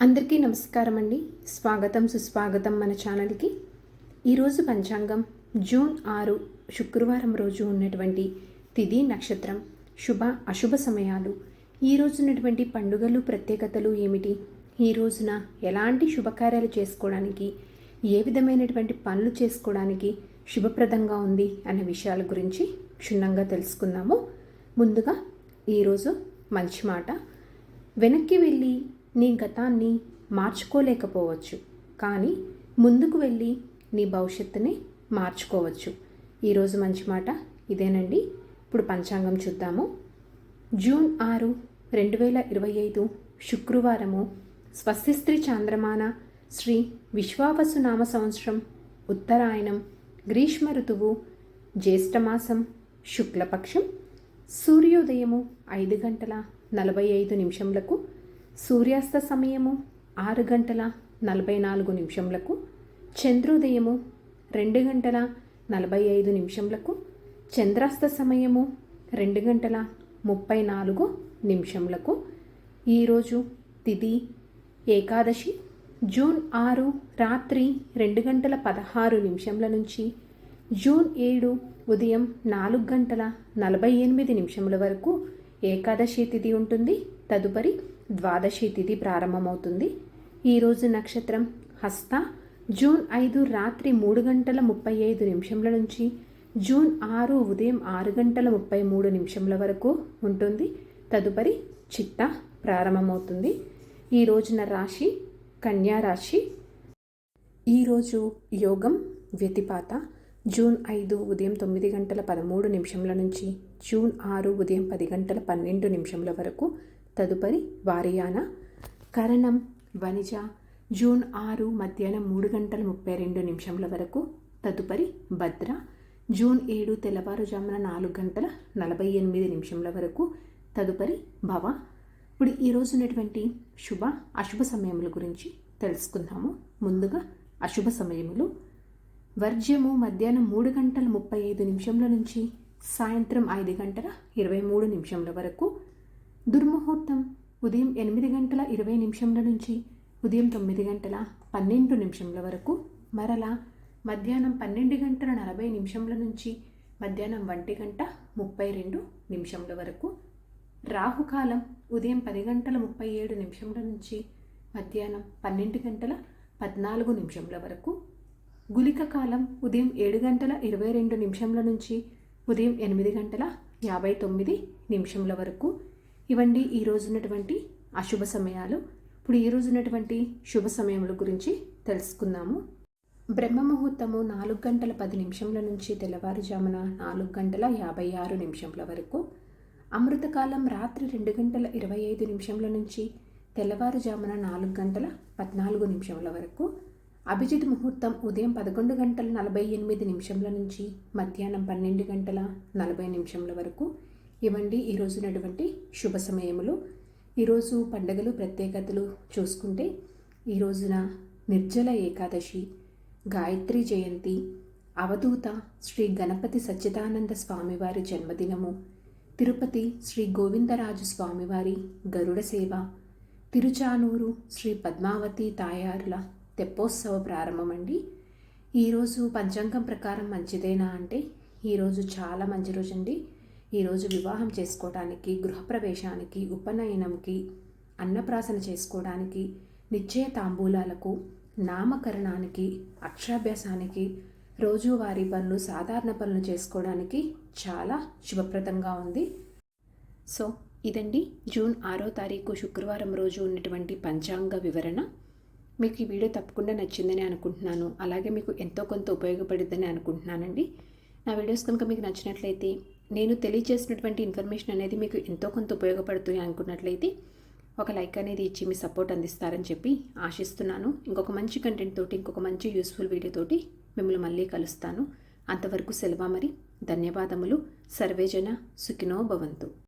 అందరికీ నమస్కారం అండి. స్వాగతం సుస్వాగతం మన ఛానల్కి. ఈరోజు పంచాంగం జూన్ 6 శుక్రవారం రోజు ఉన్నటువంటి తిథి నక్షత్రం శుభ అశుభ సమయాలు, ఈ రోజు ఉన్నటువంటి పండుగలు ప్రత్యేకతలు ఏమిటి, ఈ రోజున ఎలాంటి శుభకార్యాలు చేసుకోవడానికి, ఏ విధమైనటువంటి పనులు చేసుకోవడానికి శుభప్రదంగా ఉంది అనే విషయాల గురించి క్షుణ్ణంగా తెలుసుకుందాము. ముందుగా ఈరోజు మంచి మాట, వెనక్కి వెళ్ళి నీ గతాన్ని మార్చుకోలేకపోవచ్చు, కానీ ముందుకు వెళ్ళి నీ భవిష్యత్తుని మార్చుకోవచ్చు. ఈరోజు మంచి మాట ఇదేనండి. ఇప్పుడు పంచాంగం చూద్దాము. జూన్ 6, 2025 శుక్రవారము, స్వస్తిస్త్రీ చాంద్రమాన శ్రీ విశ్వావసు నామ సంవత్సరం, ఉత్తరాయణం, గ్రీష్మ ఋతువు, జ్యేష్ఠమాసం, శుక్లపక్షం, సూర్యోదయము 5:45 సూర్యాస్త సమయము 6:44, చంద్రోదయము 2:45, చంద్రాస్త సమయము 2:34. ఈరోజు తిథి ఏకాదశి. జూన్ 6 రాత్రి 2:16 నుంచి జూన్ 7 ఉదయం 4:48 వరకు ఏకాదశి తిథి ఉంటుంది. తదుపరి ద్వాదశి తిథి ప్రారంభమవుతుంది. ఈరోజు నక్షత్రం హస్త. జూన్ 5 రాత్రి 3:35 నుంచి జూన్ 6 ఉదయం 6:33 వరకు ఉంటుంది. తదుపరి చిత్త ప్రారంభమవుతుంది. ఈ రోజున రాశి కన్యా రాశి. ఈరోజు యోగం వ్యతిపాత. జూన్ 5 ఉదయం 9:13 నుంచి జూన్ 6 ఉదయం 10:12 వరకు. తదుపరి వారియాన. కరణం వనిజ. జూన్ 6 మధ్యాహ్నం 3:32 వరకు. తదుపరి భద్ర. జూన్ 7 తెల్లవారుజామున 4:48 వరకు. తదుపరి భవ. ఇప్పుడు ఈరోజు ఉన్నటువంటి శుభ అశుభ సమయముల గురించి తెలుసుకుందాము. ముందుగా అశుభ సమయములు. వర్జ్యము మధ్యాహ్నం 3:35 నుంచి సాయంత్రం 5:23 వరకు. దుర్ముహూర్తం ఉదయం 8:20 నుంచి ఉదయం 9:12 వరకు. మరలా మధ్యాహ్నం 12:40 నుంచి మధ్యాహ్నం 1:32 వరకు. రాహుకాలం ఉదయం 10:37 నుంచి మధ్యాహ్నం 12:14 వరకు. గుళిక కాలం ఉదయం 7:22 నుంచి ఉదయం 8:59 వరకు. ఇవండి ఈ రోజు ఉన్నటువంటి అశుభ సమయాలు. ఇప్పుడు ఈ రోజు ఉన్నటువంటి శుభ సమయముల గురించి తెలుసుకుందాము. బ్రహ్మ ముహూర్తము 4:10 నుంచి తెల్లవారుజామున 4:56 వరకు. అమృతకాలం రాత్రి 2:25 నుంచి తెల్లవారుజామున 4:14 వరకు. అభిజిత్ ముహూర్తం ఉదయం 11:48 నుంచి మధ్యాహ్నం 12:40 వరకు. ఇవండి ఈ రోజు ఉన్నటువంటి శుభ సమయములు. ఈరోజు పండుగలు ప్రత్యేకతలు చూసుకుంటే, ఈ రోజున నిర్జల ఏకాదశి, గాయత్రి జయంతి, అవధూత శ్రీ గణపతి సచ్చిదానంద స్వామివారి జన్మదినము, తిరుపతి శ్రీ గోవిందరాజు స్వామివారి గరుడ సేవ, తిరుచానూరు శ్రీ పద్మావతి తాయారుల తెప్పోత్సవ ప్రారంభమండి. ఈరోజు పంచాంగం ప్రకారం మంచిదేనా అంటే ఈరోజు చాలా మంచి రోజు అండి. ఈరోజు వివాహం చేసుకోవడానికి, గృహప్రవేశానికి, ఉపనయనంకి, అన్నప్రాసన చేసుకోవడానికి, నిశ్చయ తాంబూలాలకు, నామకరణానికి, అక్షరాభ్యాసానికి, రోజువారీ పనులు, సాధారణ పనులు చేసుకోవడానికి చాలా శుభప్రదంగా ఉంది. సో ఇదండి జూన్ 6వ తారీఖు శుక్రవారం రోజు ఉన్నటువంటి పంచాంగ వివరణ. మీకు ఈ వీడియో తప్పకుండా నచ్చిందని అనుకుంటున్నాను. అలాగే మీకు ఎంతో కొంత ఉపయోగపడుతుందని అనుకుంటున్నానండి. నా వీడియోస్ కనుక మీకు నచ్చినట్లయితే, నేను తెలియజేసినటువంటి ఇన్ఫర్మేషన్ అనేది మీకు ఎంతో కొంత ఉపయోగపడుతుంది అనుకున్నట్లయితే ఒక లైక్ అనేది ఇచ్చి మీ సపోర్ట్ అందిస్తారని చెప్పి ఆశిస్తున్నాను. ఇంకొక మంచి కంటెంట్ తోటి, ఇంకొక మంచి యూస్ఫుల్ వీడియోతోటి మిమ్మల్ని మళ్ళీ కలుస్తాను. అంతవరకు సెలవు మరి. ధన్యవాదములు. సర్వేజన సుఖినో భవంతు.